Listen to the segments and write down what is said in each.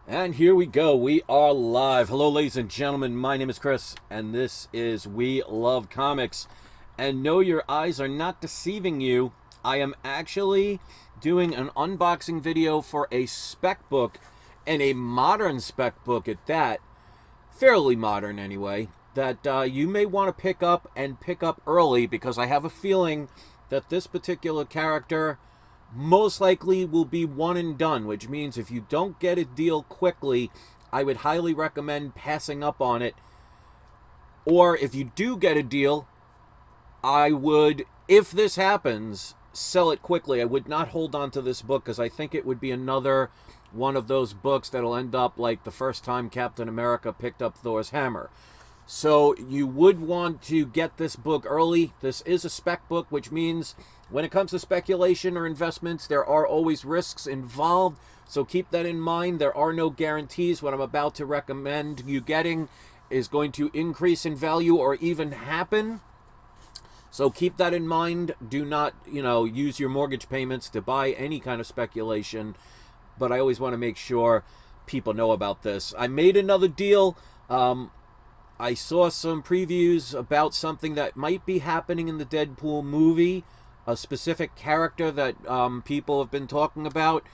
And here we go. We are live. Hello, ladies and gentlemen. My name is Chris, and this is We Love Comics. And no, your eyes are not deceiving you. I am actually doing an unboxing video for a spec book, and a modern spec book at that. Fairly modern, anyway. That you may want to pick up and pick up early, because I have a feeling that this particular character most likely will be one and done, which means if you don't get a deal quickly, I would highly recommend passing up on it. Or if you do get a deal, I would, if this happens, sell it quickly. I would not hold on to this book, because I think it would be another one of those books that'll end up like the first time Captain America picked up Thor's hammer. So you would want to get this book early. This is a spec book, which means when it comes to speculation or investments, there are always risks involved. So keep that in mind. There are no guarantees. What I'm about to recommend you getting is going to increase in value or even happen. So keep that in mind. Do not, use your mortgage payments to buy any kind of speculation. But I always want to make sure people know about this. I made another deal. I saw some previews about something that might be happening in the Deadpool movie, a specific character that people have been talking about,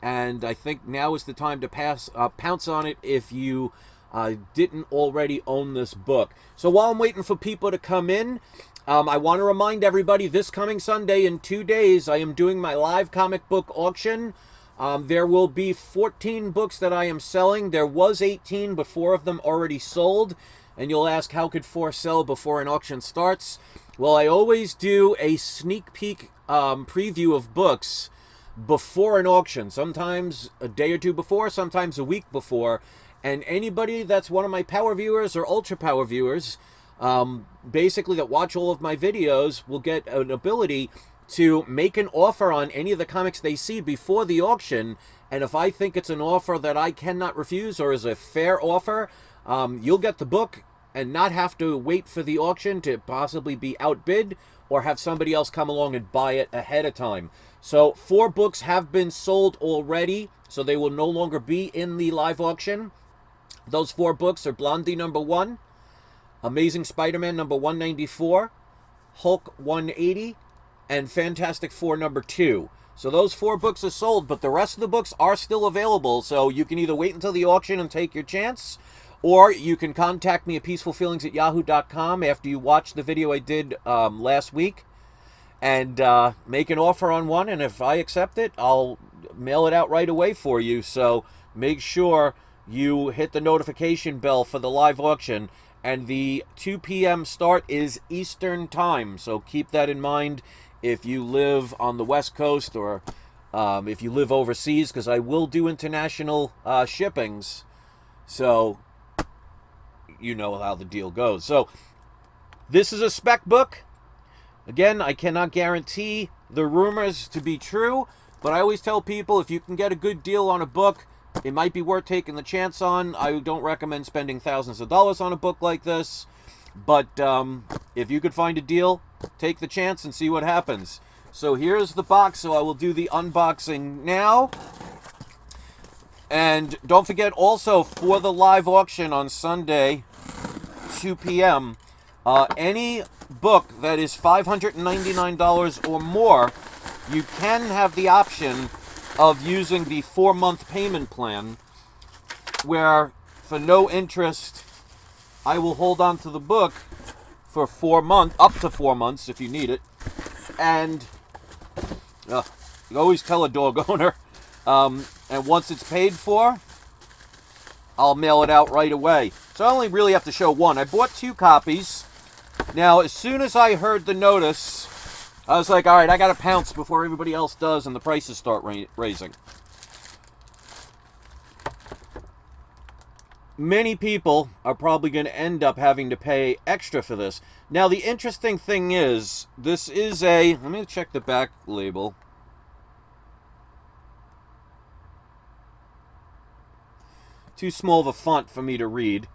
and I think now is the time to pounce on it if you didn't already own this book. So while I'm waiting for people to come in, I want to remind everybody this coming Sunday, in 2 days, I am doing my live comic book auction. There will be 14 books that I am selling. There was 18, but 4 of them already sold. And you'll ask, how could 4 sell before an auction starts? Well, I always do a sneak peek preview of books before an auction. Sometimes a day or two before, sometimes a week before. And anybody that's one of my power viewers or ultra power viewers, basically that watch all of my videos, will get an ability to make an offer on any of the comics they see before the auction. And if I think it's an offer that I cannot refuse or is a fair offer, you'll get the book and not have to wait for the auction to possibly be outbid or have somebody else come along and buy it ahead of time. So 4 books have been sold already, so they will no longer be in the live auction. Those 4 books are Blondie #1, Amazing Spider-Man #194, Hulk 180, and Fantastic Four #2. So those 4 books are sold, but the rest of the books are still available. So you can either wait until the auction and take your chance, or you can contact me at peacefulfeelings@yahoo.com after you watch the video I did last week and make an offer on one. And if I accept it, I'll mail it out right away for you. So make sure you hit the notification bell for the live auction. And the 2 p.m. start is Eastern time. So keep that in mind if you live on the West Coast or if you live overseas, because I will do international shippings. So you know how the deal goes. So this is a spec book. Again, I cannot guarantee the rumors to be true, but I always tell people if you can get a good deal on a book, it might be worth taking the chance on. I don't recommend spending thousands of dollars on a book like this, but if you could find a deal, take the chance and see what happens. So here's the box, so I will do the unboxing now. And don't forget also, for the live auction on Sunday, 2 p.m., any book that is $599 or more, you can have the option of using the 4-month payment plan, where for no interest, I will hold on to the book for 4 months, up to 4 months if you need it. And you always tell a dog owner, and once it's paid for, I'll mail it out right away. So I only really have to show one. I bought 2 copies. Now, as soon as I heard the notice, I was like, all right, I got to pounce before everybody else does and the prices start raising. Many people are probably going to end up having to pay extra for this. Now, the interesting thing is, this is a... Let me check the back label. Too small of a font for me to read.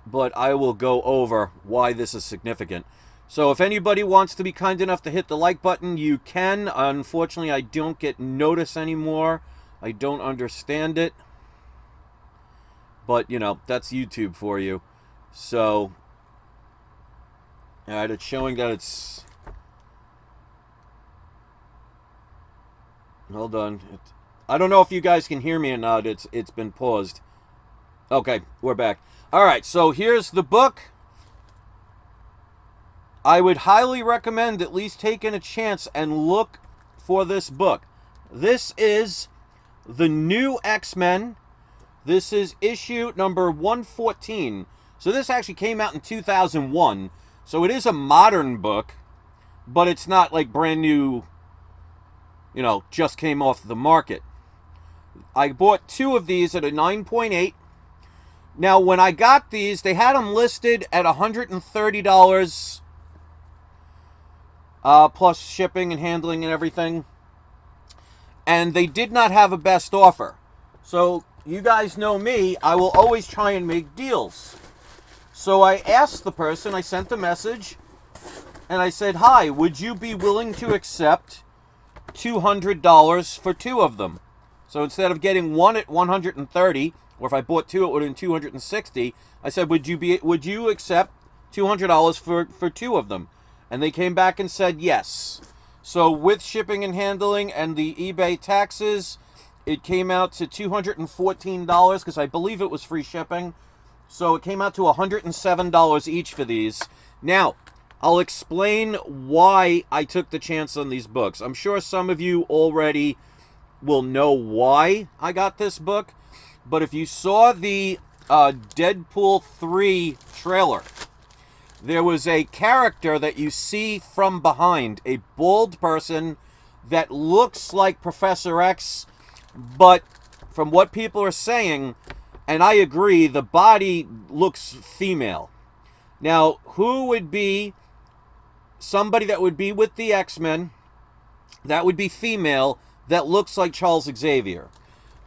But I will go over why this is significant. So if anybody wants to be kind enough to hit the like button, you can. Unfortunately, I don't get notice anymore I don't understand it. But, you know, that's YouTube for you. So, alright, it's showing that it's... Hold on. I don't know if you guys can hear me or not. It's been paused. Okay, we're back. Alright, so here's the book. I would highly recommend at least taking a chance and look for this book. This is The New X-Men. This is issue number 114. So this actually came out in 2001. So it is a modern book, but it's not like brand new, you know, just came off the market. I bought 2 of these at a 9.8. Now, when I got these, they had them listed at $130 plus shipping and handling and everything. And they did not have a best offer. So, you guys know me, I will always try and make deals. So I asked the person, I sent a message, and I said, hi, would you be willing to accept $200 for 2 of them? So instead of getting one at $130, or if I bought 2, it would have been $260. I said, would you accept $200 for 2 of them? And they came back and said yes. So with shipping and handling and the eBay taxes, it came out to $214 because I believe it was free shipping. So it came out to $107 each for these. Now, I'll explain why I took the chance on these books. I'm sure some of you already will know why I got this book. But if you saw the Deadpool 3 trailer, there was a character that you see from behind, a bald person that looks like Professor X, but from what people are saying, and I agree, the body looks female. Now, who would be somebody that would be with the X-Men that would be female that looks like Charles Xavier?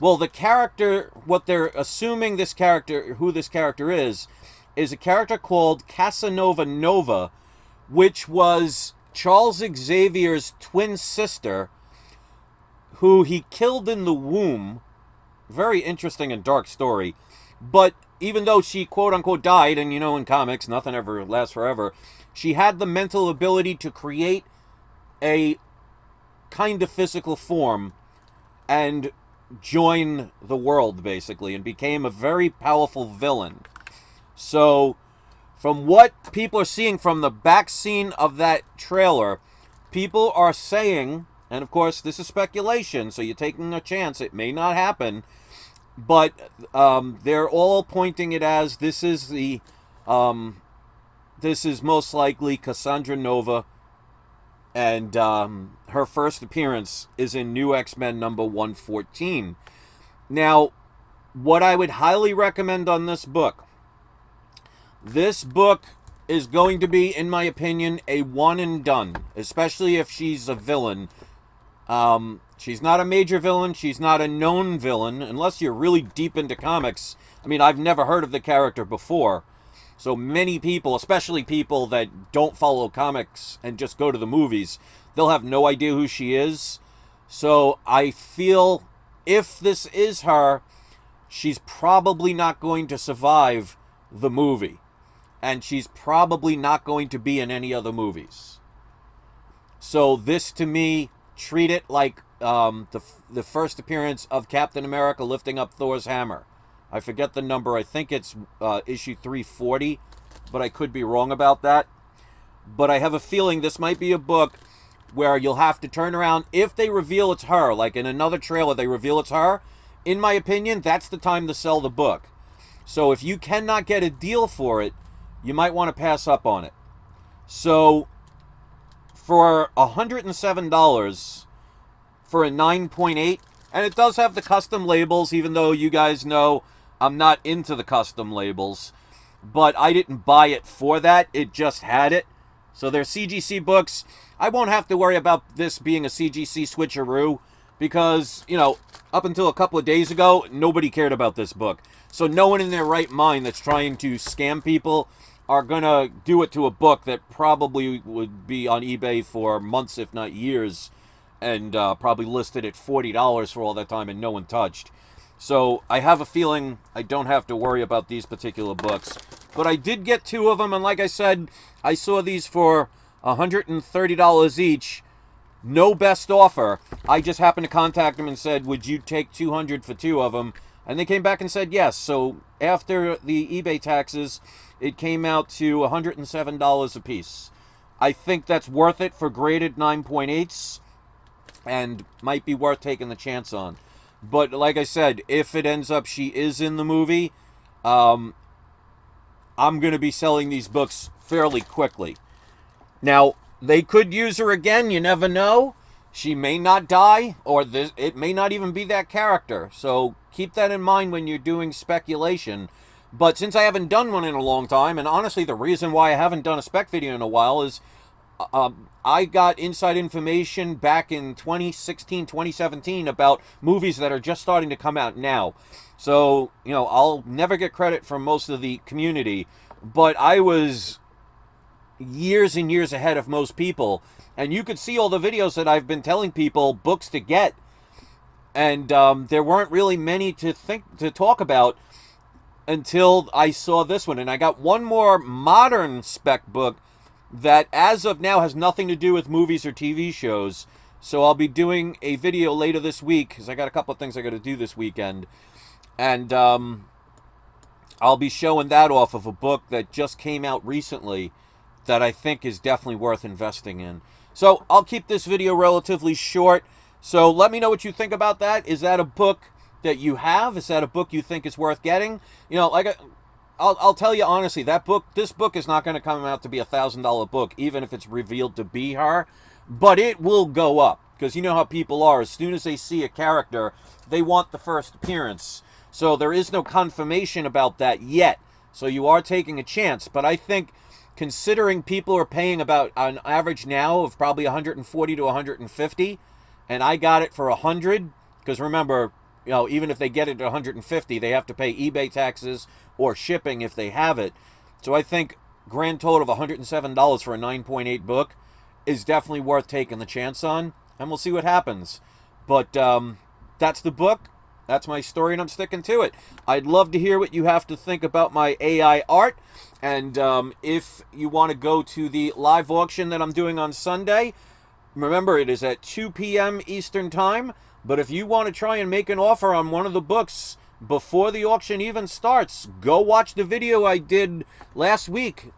Well, the character, what they're assuming this character, who this character is a character called Casanova Nova, which was Charles Xavier's twin sister, who he killed in the womb. Very interesting and dark story. But even though she quote-unquote died, and you know in comics, nothing ever lasts forever, she had the mental ability to create a kind of physical form and join the world, basically, and became a very powerful villain. So, from what people are seeing from the back scene of that trailer, people are saying, and of course this is speculation, so you're taking a chance, it may not happen, but they're all pointing it as this is most likely Cassandra Nova, and her first appearance is in New X-Men number 114. Now, what I would highly recommend on this book is going to be, in my opinion, a one and done, especially if she's a villain. She's not a major villain, she's not a known villain, unless you're really deep into comics. I mean, I've never heard of the character before. So many people, especially people that don't follow comics and just go to the movies, they'll have no idea who she is. So I feel if this is her, she's probably not going to survive the movie. And she's probably not going to be in any other movies. So this, to me, treat it like the first appearance of Captain America lifting up Thor's hammer. I forget the number. I think it's issue 340, but I could be wrong about that. But I have a feeling this might be a book where you'll have to turn around. If they reveal it's her, like in another trailer they reveal it's her, in my opinion, that's the time to sell the book. So if you cannot get a deal for it, you might want to pass up on it. So for $107 for a 9.8, and it does have the custom labels, even though you guys know I'm not into the custom labels, but I didn't buy it for that. It just had it. So they're CGC books. I won't have to worry about this being a CGC switcheroo because, you know, up until a couple of days ago, nobody cared about this book. So no one in their right mind that's trying to scam people are going to do it to a book that probably would be on eBay for months, if not years, and probably listed at $40 for all that time, and no one touched. So I have a feeling I don't have to worry about these particular books. But I did get 2 of them, and like I said, I saw these for $130 each. No best offer. I just happened to contact them and said, would you take $200 for 2 of them? And they came back and said yes. So after the eBay taxes, it came out to $107 a piece. I think that's worth it for graded 9.8s and might be worth taking the chance on. But like I said, if it ends up she is in the movie, I'm going to be selling these books fairly quickly. Now, they could use her again. You never know. She may not die, or it may not even be that character. So keep that in mind when you're doing speculation. But since I haven't done one in a long time, and honestly the reason why I haven't done a spec video in a while is I got inside information back in 2016, 2017 about movies that are just starting to come out now. So, I'll never get credit from most of the community, but I was years and years ahead of most people. And you could see all the videos that I've been telling people books to get. And there weren't really many to talk about until I saw this one. And I got one more modern spec book that as of now has nothing to do with movies or TV shows. So I'll be doing a video later this week because I got a couple of things I got to do this weekend. And I'll be showing that off of a book that just came out recently that I think is definitely worth investing in. So I'll keep this video relatively short. So let me know what you think about that. Is that a book that you have? Is that a book you think is worth getting? I'll tell you honestly, this book is not going to come out to be $1,000 book, even if it's revealed to be her. But it will go up, because you know how people are. As soon as they see a character, they want the first appearance. So there is no confirmation about that yet. So you are taking a chance. But I think, considering people are paying about an average now of probably $140 to $150, and I got it for $100, because remember, even if they get it at $150, they have to pay eBay taxes or shipping if they have it. So I think grand total of $107 for a 9.8 book is definitely worth taking the chance on, and we'll see what happens. But that's the book. That's my story, and I'm sticking to it. I'd love to hear what you have to think about my AI art. And if you want to go to the live auction that I'm doing on Sunday, remember, it is at 2 p.m. Eastern Time. But if you want to try and make an offer on one of the books before the auction even starts, go watch the video I did last week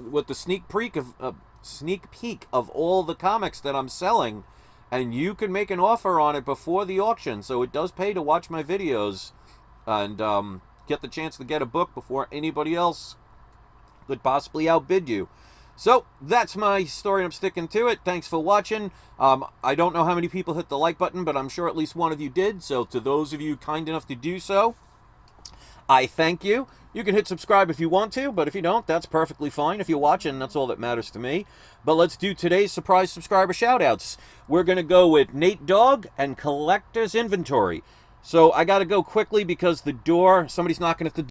with the sneak peek of all the comics that I'm selling. And you can make an offer on it before the auction. So it does pay to watch my videos and get the chance to get a book before anybody else could possibly outbid you. So that's my story, and I'm sticking to it. Thanks for watching. I don't know how many people hit the like button, but I'm sure at least one of you did. So to those of you kind enough to do so, I thank you. You can hit subscribe if you want to, but if you don't, that's perfectly fine. If you're watching, that's all that matters to me. But let's do today's surprise subscriber shoutouts. We're going to go with Nate Dogg and Collector's Inventory. So I got to go quickly because somebody's knocking at the